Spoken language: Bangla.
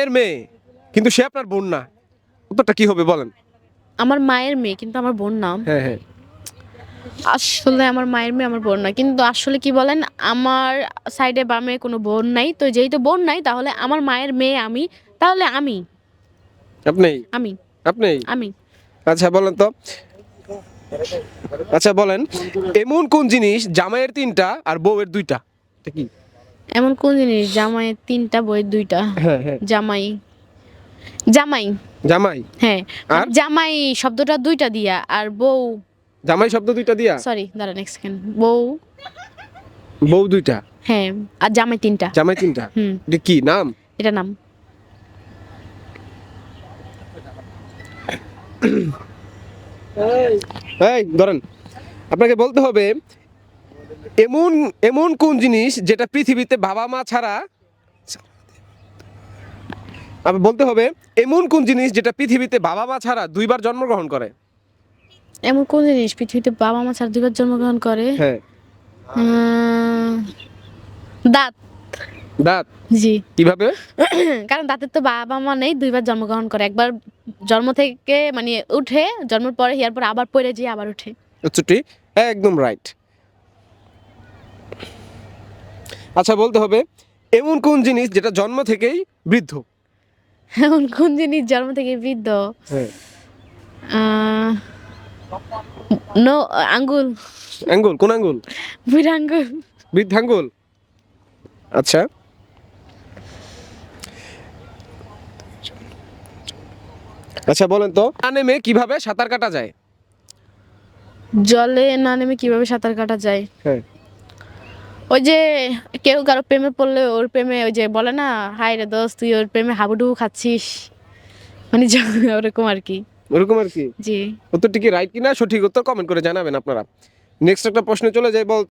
এর মেয়ে কিন্তু সে আপনার বোন না, উত্তরটা কি হবে বলেন? আমার মায়ের মেয়ে কিন্তু আমার বোন না। হ্যাঁ হ্যাঁ। আসলে আমার মায়ের মেয়ে আমার বোন না, কিন্তু আসলে কি বলেন, আমার সাইডে বামে কোনো বোন নাই, তো যেহেতু বোন নাই তাহলে আমার মায়ের মেয়ে আমি, তাহলে আমি আপনি আমি আপনি আমি আচ্ছা বলেন তো, আচ্ছা বলেন, এমন কোন জিনিস জামাইয়ের তিনটা আর বউয়ের দুইটা? এটা কি? এমন কোন জিনিস জামাইয়ের তিনটা বইয়ের দুইটা? হ্যাঁ হ্যাঁ। জামাই জামাই জামাই হ্যাঁ, আর জামাই শব্দটা দুইটা দিয়া, আর বউ, জামাই শব্দ দুইটা দিয়া, সরি দাঁড়ান এক সেকেন্ড, বউ, বউ দুইটা, হ্যাঁ, আর জামাই তিনটা। জামাই তিনটা। হুম, এটা কি নাম? এটা নাম। এই ধরেন, আপনাকে বলতে হবে এমন এমন কোন জিনিস যেটা পৃথিবীতে বাবা মা ছাড়া, আবার বলতে হবে এমন কোন জিনিস যেটা পৃথিবীতে বাবা মা ছাড়া দুইবার জন্মগ্রহণ করে? এমন কোন জিনিস পৃথিবীতে বাবা মা ছাড়া দুইবার জন্মগ্রহণ করে? হ্যাঁ। উম, দাঁত। দাঁত? জি। কিভাবে? কারণ দাঁতের তো বাবা মা নেই, দুইবার জন্মগ্রহণ করে, একবার জন্ম থেকে মানে উঠে, জন্মের পরে ইয়ার পর আবার পড়ে যেয়ে আবার উঠে। উত্তরটি একদম রাইট। আচ্ছা বলতে হবে এমন কোন জিনিস যেটা জন্ম থেকেই বৃদ্ধ? এমন কোন জিনিস জন্ম থেকে বৃদ্ধ? হ্যাঁ। আহ, নো, আঙ্গুল, আঙ্গুল? কোন আঙ্গুল? বুড়া আঙ্গুল। বৃদ্ধাঙ্গুল। আচ্ছা আচ্ছা বলেন তো, না নেমে কিভাবে সাঁতার কাটা যায়? জলে না নেমে কিভাবে সাঁতার কাটা যায়? হ্যাঁ। ওই যে কেউ কারো প্রেমে পড়লে ওর প্রেমে, ওই যে বলে না, হাই রে দোস্ত তুই ওর প্রেমে হাবুডুবু খাচ্ছিস, মানে ওরকম আর কি। ওরকম আর কি। জি। উত্তরটি কি রাইট কিনা সঠিক উত্তর কমেন্ট করে জানাবেন আপনারা। নেক্সট একটা প্রশ্নে চলে যাই।